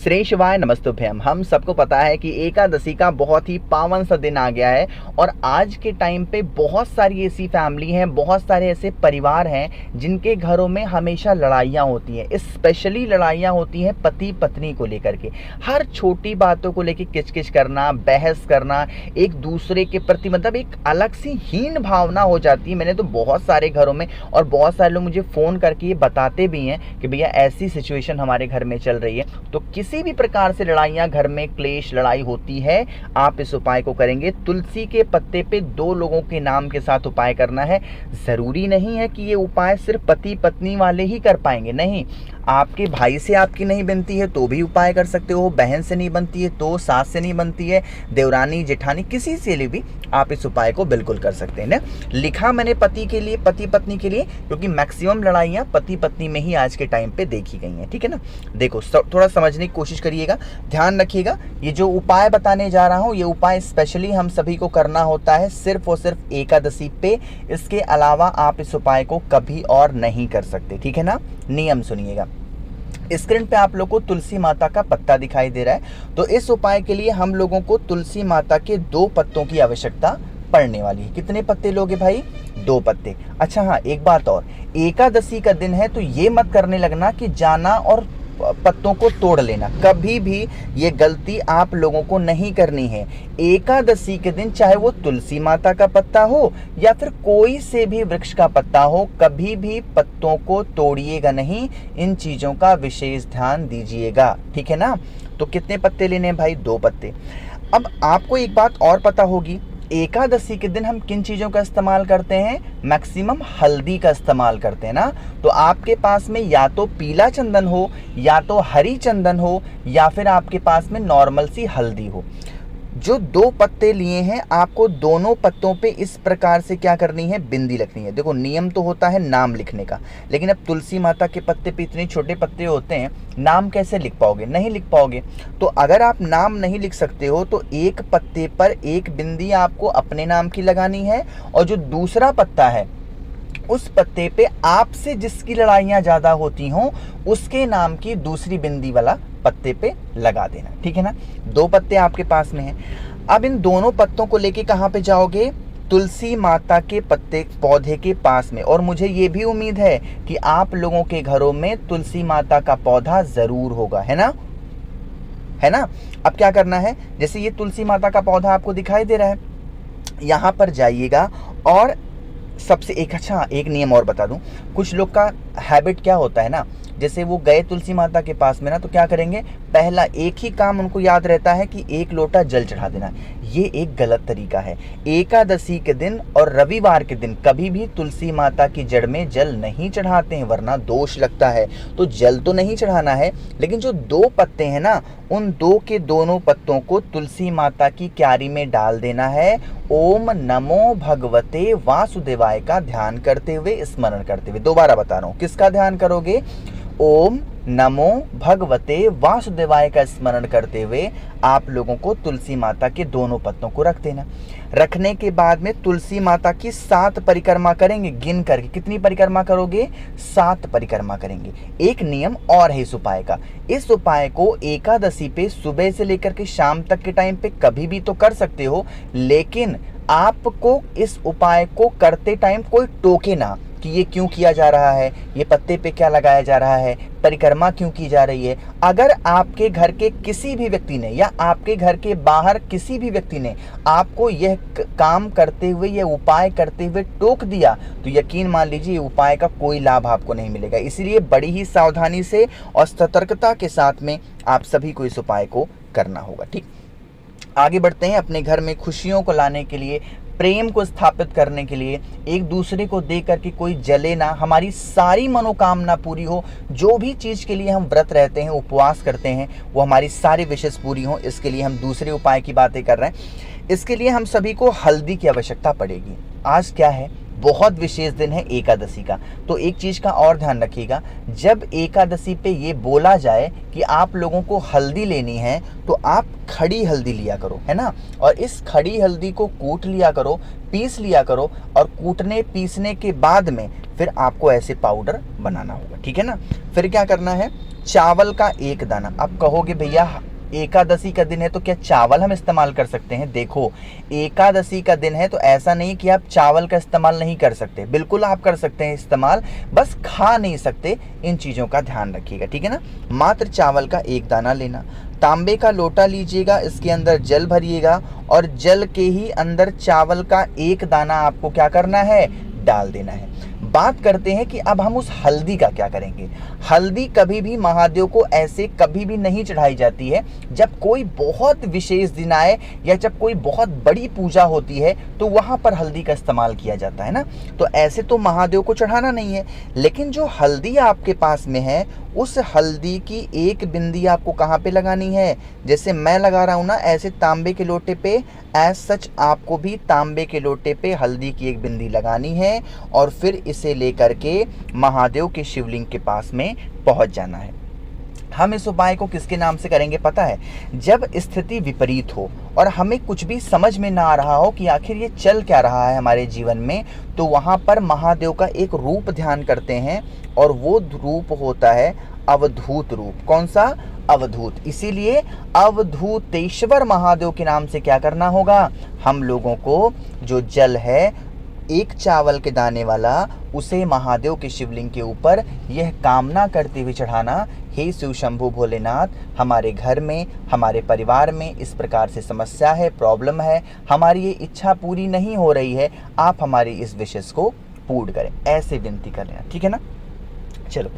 श्री शिवाय नमस्तुभ्यम। हम सबको पता है कि एकादशी का बहुत ही पावन सा दिन आ गया है और आज के टाइम पे बहुत सारी ऐसी फैमिली हैं, बहुत सारे ऐसे परिवार हैं जिनके घरों में हमेशा लड़ाइयाँ होती हैं। स्पेशली लड़ाइयाँ होती हैं पति पत्नी को लेकर के। हर छोटी बातों को लेकर किचकिच करना, बहस करना, एक दूसरे के प्रति मतलब एक अलग सी हीन भावना हो जाती है। मैंने तो बहुत सारे घरों में और बहुत सारे लोग मुझे फ़ोन करके ये बताते भी हैं कि भैया ऐसी सिचुएशन हमारे घर में चल रही है। तो किसी भी प्रकार से लड़ाइयाँ, घर में क्लेश लड़ाई होती है, आप इस उपाय को करेंगे। तुलसी के पत्ते पे 2 लोगों के नाम के साथ उपाय करना है। ज़रूरी नहीं है कि ये उपाय सिर्फ पति पत्नी वाले ही कर पाएंगे, नहीं। आपके भाई से आपकी नहीं बनती है तो भी उपाय कर सकते हो, बहन से नहीं बनती है तो, सास से नहीं बनती है, देवरानी जेठानी, किसी से भी आप इस उपाय को बिल्कुल कर सकते हैं ना। लिखा मैंने पति के लिए, पति पत्नी के लिए, क्योंकि मैक्सिमम लड़ाइयाँ पति पत्नी में ही आज के टाइम पे देखी गई हैं, ठीक है ना। देखो थोड़ा समझने की कोशिश करिएगा, ध्यान रखिएगा। ये जो उपाय बताने जा रहा हूँ, ये उपाय स्पेशली हम सभी को करना होता है सिर्फ और सिर्फ एकादशी पे। इसके अलावा आप इस उपाय को कभी और नहीं कर सकते, ठीक है ना। नियम सुनिएगा। स्क्रीन पे आप लोग को तुलसी माता का पत्ता दिखाई दे रहा है। तो इस उपाय के लिए हम लोगों को तुलसी माता के 2 पत्तों की आवश्यकता पड़ने वाली है। कितने पत्ते लोगे भाई? 2 पत्ते। अच्छा हाँ, एक बात और, एकादशी का दिन है तो ये मत करने लगना कि जाना और पत्तों को तोड़ लेना। कभी भी ये गलती आप लोगों को नहीं करनी है। एकादशी के दिन चाहे वो तुलसी माता का पत्ता हो या फिर कोई से भी वृक्ष का पत्ता हो, कभी भी पत्तों को तोड़िएगा नहीं। इन चीज़ों का विशेष ध्यान दीजिएगा, ठीक है ना। तो कितने पत्ते लेने हैं भाई? 2 पत्ते। अब आपको एक बात और पता होगी, एकादशी के दिन हम किन चीज़ों का इस्तेमाल करते हैं? मैक्सिमम हल्दी का इस्तेमाल करते हैं ना। तो आपके पास में या तो पीला चंदन हो, या तो हरी चंदन हो, या फिर आपके पास में नॉर्मल सी हल्दी हो। जो 2 पत्ते लिए हैं, आपको दोनों पत्तों पे इस प्रकार से क्या करनी है? बिंदी लिखनी है। देखो नियम तो होता है नाम लिखने का, लेकिन अब तुलसी माता के पत्ते पे इतने छोटे पत्ते होते हैं, नाम कैसे लिख पाओगे? नहीं लिख पाओगे। तो अगर आप नाम नहीं लिख सकते हो तो एक पत्ते पर एक बिंदी आपको अपने नाम की लगानी है, और जो दूसरा पत्ता है उस पत्ते पे आपसे जिसकी लड़ाइयाँ ज़्यादा होती हों उसके नाम की दूसरी बिंदी वाला पत्ते पे लगा देना, ठीक है ना। 2 पत्ते आपके पास में हैं। अब इन दोनों पत्तों को लेके कहाँ पे जाओगे? तुलसी माता के पत्ते पौधे के पास में। और मुझे ये भी उम्मीद है कि आप लोगों के घरों में तुलसी माता का पौधा ज़रूर होगा, है ना, है ना। अब क्या करना है, जैसे ये तुलसी माता का पौधा आपको दिखाई दे रहा है, यहाँ पर जाइएगा और सबसे एक नियम और बता दूं। कुछ लोग का हैबिट क्या होता है ना, जैसे वो गए तुलसी माता के पास में ना, तो क्या करेंगे, पहला एक ही काम उनको याद रहता है कि 1 लोटा जल चढ़ा देना। ये एक गलत तरीका है। एकादशी के दिन और रविवार के दिन कभी भी तुलसी माता की जड़ में जल नहीं चढ़ाते हैं, वरना दोष लगता है। तो जल तो नहीं चढ़ाना है, लेकिन जो 2 पत्ते हैं ना, उन 2 के दोनों पत्तों को तुलसी माता की क्यारी में डाल देना है। ओम नमो भगवते वासुदेवाय का ध्यान करते हुए, स्मरण करते हुए। दोबारा बता रहा हूँ, किसका ध्यान करोगे? ओम नमो भगवते वासुदेवाय का स्मरण करते हुए आप लोगों को तुलसी माता के दोनों पत्तों को रख देना। रखने के बाद में तुलसी माता की 7 परिक्रमा करेंगे, गिन करके। कितनी परिक्रमा करोगे? 7 परिक्रमा करेंगे। एक नियम और है इस उपाय का। इस उपाय को एकादशी पे सुबह से लेकर के शाम तक के टाइम पे कभी भी तो कर सकते हो, लेकिन आपको इस उपाय को करते टाइम कोई टोके ना कि ये क्यों किया जा रहा है, ये पत्ते पे क्या लगाया जा रहा है, परिक्रमा क्यों की जा रही है। अगर आपके घर के किसी भी व्यक्ति ने या आपके घर के बाहर किसी भी व्यक्ति ने आपको यह काम करते हुए, यह उपाय करते हुए टोक दिया, तो यकीन मान लीजिए ये उपाय का कोई लाभ आपको नहीं मिलेगा। इसलिए बड़ी ही सावधानी से और सतर्कता के साथ में आप सभी को इस उपाय को करना होगा, ठीक। आगे बढ़ते हैं। अपने घर में खुशियों को लाने के लिए, प्रेम को स्थापित करने के लिए, एक दूसरे को देख करके कोई जले ना, हमारी सारी मनोकामना पूरी हो, जो भी चीज़ के लिए हम व्रत रहते हैं, उपवास करते हैं, वो हमारी सारी विशेष पूरी हो, इसके लिए हम दूसरे उपाय की बातें कर रहे हैं। इसके लिए हम सभी को हल्दी की आवश्यकता पड़ेगी। आज क्या है, बहुत विशेष दिन है एकादशी का। तो एक चीज़ का और ध्यान रखिएगा, जब एकादशी पे ये बोला जाए कि आप लोगों को हल्दी लेनी है तो आप खड़ी हल्दी लिया करो, है ना। और इस खड़ी हल्दी को कूट लिया करो, पीस लिया करो, और कूटने पीसने के बाद में फिर आपको ऐसे पाउडर बनाना होगा, ठीक है ना। फिर क्या करना है, चावल का एक दाना। अब कहोगे भैया एकादशी का दिन है तो क्या चावल हम इस्तेमाल कर सकते हैं? देखो, एकादशी का दिन है तो ऐसा नहीं कि आप चावल का इस्तेमाल नहीं कर सकते, बिल्कुल आप कर सकते हैं इस्तेमाल, बस खा नहीं सकते। इन चीज़ों का ध्यान रखिएगा, ठीक है ना। मात्र चावल का एक दाना लेना, तांबे का लोटा लीजिएगा, इसके अंदर जल भरिएगा और जल के ही अंदर चावल का एक दाना आपको क्या करना है, डाल देना है। बात करते हैं कि अब हम उस हल्दी का क्या करेंगे। हल्दी कभी भी महादेव को ऐसे कभी भी नहीं चढ़ाई जाती है। जब कोई बहुत विशेष दिन आए या जब कोई बहुत बड़ी पूजा होती है तो वहाँ पर हल्दी का इस्तेमाल किया जाता है ना। तो ऐसे तो महादेव को चढ़ाना नहीं है, लेकिन जो हल्दी आपके पास में है उस हल्दी की एक बिंदी आपको कहाँ पे लगानी है, जैसे मैं लगा रहा हूँ ना, ऐसे तांबे के लोटे पे, एज सच आपको भी तांबे के लोटे पे हल्दी की एक बिंदी लगानी है और फिर इसे लेकर के महादेव के शिवलिंग के पास में पहुंच जाना है। हम इस उपाय को किसके नाम से करेंगे पता है? जब स्थिति विपरीत हो और हमें कुछ भी समझ में ना आ रहा हो कि आखिर ये चल क्या रहा है हमारे जीवन में, तो वहाँ पर महादेव का एक रूप ध्यान करते हैं और वो रूप होता है अवधूत रूप। कौन सा? अवधूत। इसीलिए अवधूतेश्वर महादेव के नाम से क्या करना होगा, हम लोगों को जो जल है एक चावल के दाने वाला, उसे महादेव के शिवलिंग के ऊपर यह कामना करते हुए चढ़ाना, हे शिव शंभु भोलेनाथ, हमारे घर में, हमारे परिवार में इस प्रकार से समस्या है, प्रॉब्लम है, हमारी ये इच्छा पूरी नहीं हो रही है, आप हमारी इस विशेष को पूर्ण करें, ऐसे विनती कर लेना, ठीक है ना। चलो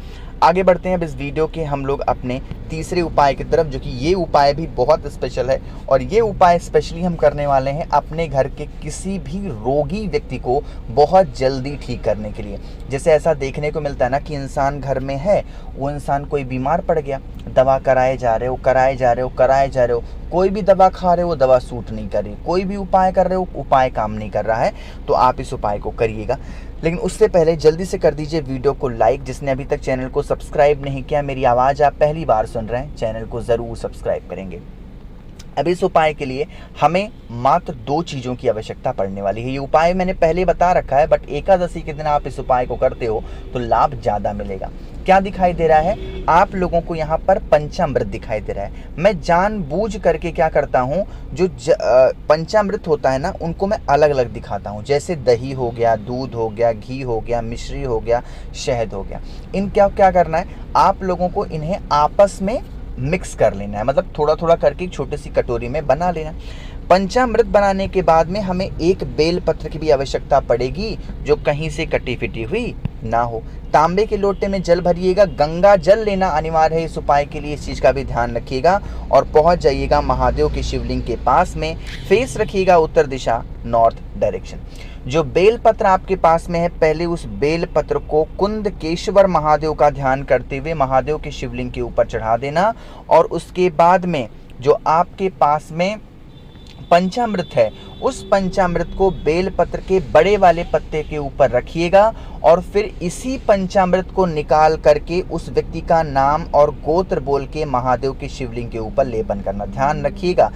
आगे बढ़ते हैं अब इस वीडियो के हम लोग अपने तीसरे उपाय की तरफ, जो कि ये उपाय भी बहुत स्पेशल है। और ये उपाय स्पेशली हम करने वाले हैं अपने घर के किसी भी रोगी व्यक्ति को बहुत जल्दी ठीक करने के लिए। जैसे ऐसा देखने को मिलता है ना कि इंसान घर में है, वो इंसान कोई बीमार पड़ गया, दवा कराए जा रहे हो, कोई भी दवा खा रहे हो, दवा सूट नहीं कर रही, कोई भी उपाय कर रहे हो, उपाय काम नहीं कर रहा है, तो आप इस उपाय को करिएगा। लेकिन उससे पहले जल्दी से कर दीजिए वीडियो को लाइक। जिसने अभी तक चैनल को सब्सक्राइब नहीं किया, मेरी आवाज़ आप पहली बार सुन रहे हैं, चैनल को ज़रूर सब्सक्राइब करेंगे। अब इस उपाय के लिए हमें मात्र 2 चीज़ों की आवश्यकता पड़ने वाली है। ये उपाय मैंने पहले बता रखा है, बट एकादशी के दिन आप इस उपाय को करते हो तो लाभ ज़्यादा मिलेगा। क्या दिखाई दे रहा है आप लोगों को? यहाँ पर पंचामृत दिखाई दे रहा है। मैं जानबूझ करके क्या करता हूँ, जो पंचामृत होता है ना, उनको मैं अलग अलग दिखाता हूँ। जैसे दही हो गया, दूध हो गया, घी हो गया, मिश्री हो गया, शहद हो गया। इन क्या करना है, आप लोगों को इन्हें आपस में मिक्स कर लेना है, मतलब थोड़ा थोड़ा करके एक छोटी सी कटोरी में बना लेना। पंचामृत बनाने के बाद में हमें एक बेल पत्र की भी आवश्यकता पड़ेगी, जो कहीं से कटी फिटी हुई ना हो। तांबे के लोटे में जल भरिएगा, गंगा जल लेना अनिवार्य है इस उपाय के लिए, इस चीज़ का भी ध्यान रखिएगा। और पहुंच जाइएगा महादेव के शिवलिंग के पास में, फेस रखिएगा उत्तर दिशा, नॉर्थ डायरेक्शन। जो बेल पत्र आपके पास में है, पहले उस बेल पत्र को कुंदकेश्वर महादेव का ध्यान करते हुए महादेव के शिवलिंग के ऊपर चढ़ा देना। और उसके बाद में जो आपके पास में पंचामृत है, उस पंचामृत को बेल पत्र के बड़े वाले पत्ते के ऊपर रखिएगा और फिर इसी पंचामृत को निकाल करके उस व्यक्ति का नाम और गोत्र बोल के महादेव के शिवलिंग के ऊपर लेपन करना। ध्यान रखिएगा,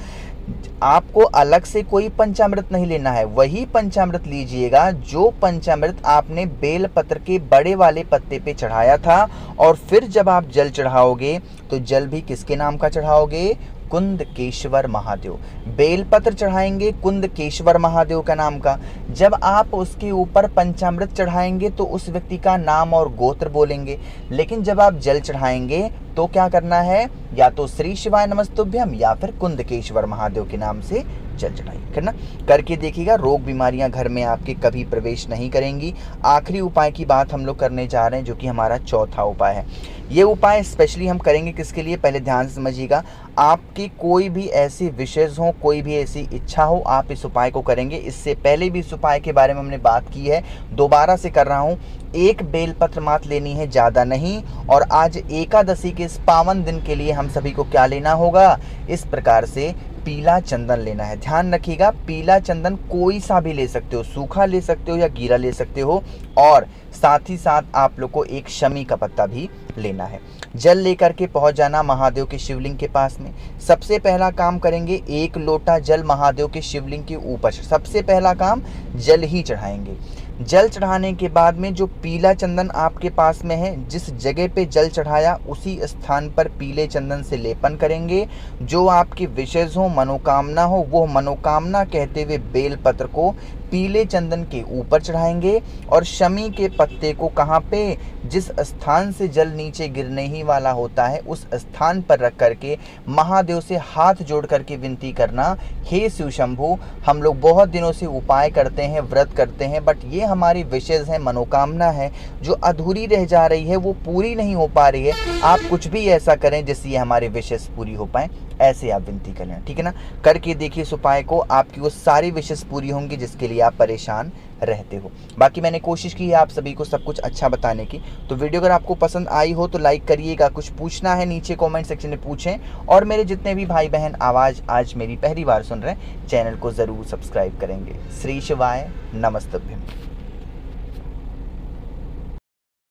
आपको अलग से कोई पंचामृत नहीं लेना है, वही पंचामृत लीजिएगा जो पंचामृत आपने बेल पत्र के बड़े वाले पत्ते पे चढ़ाया था। और फिर जब आप जल चढ़ाओगे तो जल भी किसके नाम का चढ़ाओगे? कुंदकेश्वर महादेव। बेलपत्र चढ़ाएंगे कुंदकेश्वर महादेव का नाम का। जब आप उसके ऊपर पंचामृत चढ़ाएंगे तो उस व्यक्ति का नाम और गोत्र बोलेंगे। लेकिन जब आप जल चढ़ाएंगे तो क्या करना है, या तो श्री शिवाय नमस्तुभ्यम या फिर कुंदकेश्वर महादेव के नाम से जल चढ़ाइए, करना करके देखिएगा। रोग बीमारियां घर में आपके कभी प्रवेश नहीं करेंगी। आखिरी उपाय की बात हम लोग करने जा रहे हैं, जो कि हमारा चौथा उपाय है। ये उपाय स्पेशली हम करेंगे किसके लिए, पहले ध्यान से समझिएगा। आपकी कोई भी ऐसी विशेष हो, कोई भी ऐसी इच्छा हो, आप इस उपाय को करेंगे। इससे पहले भी इस उपाय के बारे में हमने बात की है, दोबारा से कर रहा हूँ। एक बेलपत्र मात्र लेनी है, ज़्यादा नहीं। और आज एकादशी के इस पावन दिन के लिए हम सभी को क्या लेना होगा, इस प्रकार से पीला चंदन लेना है। ध्यान रखिएगा, पीला चंदन कोई सा भी ले सकते हो, सूखा ले सकते हो या गीला ले सकते हो। और साथ ही साथ आप लोग को एक शमी का पत्ता भी लेना है। जल लेकर के पहुंच जाना महादेव के शिवलिंग के पास में। सबसे पहला काम करेंगे, 1 लोटा जल महादेव के शिवलिंग के ऊपर, सबसे पहला काम जल ही चढ़ाएंगे। जल चढ़ाने के बाद में जो पीला चंदन आपके पास में है, जिस जगह पे जल चढ़ाया उसी स्थान पर पीले चंदन से लेपन करेंगे। जो आपकी विशेष हो, मनोकामना हो, वो मनोकामना कहते हुए बेलपत्र को पीले चंदन के ऊपर चढ़ाएंगे। और शमी के पत्ते को कहाँ पे, जिस स्थान से जल नीचे गिरने ही वाला होता है उस स्थान पर रख करके महादेव से हाथ जोड़ करके विनती करना, हे शिव शंभु, हम लोग बहुत दिनों से उपाय करते हैं, व्रत करते हैं, बट ये हमारी विशेष है, मनोकामना है जो अधूरी रह जा रही है, वो पूरी नहीं हो पा रही है। आप कुछ भी ऐसा करें जिससे ये हमारी विशेष पूरी हो पाए, ऐसे आप विनती करें, ठीक है ना। करके देखिए इस उपाय को, आपकी वो सारी विशेष पूरी होंगी जिसके लिए आप परेशान रहते हो। बाकी मैंने कोशिश की है आप सभी को सब कुछ अच्छा बताने की। तो वीडियो अगर आपको पसंद आई हो तो लाइक करिएगा, कुछ पूछना है नीचे कमेंट सेक्शन में पूछें। और मेरे जितने भी भाई बहन आवाज़ आज मेरी पहली बार सुन रहे हैं, चैनल को ज़रूर सब्सक्राइब करेंगे। श्री शिवाय नमस्तभ्यम।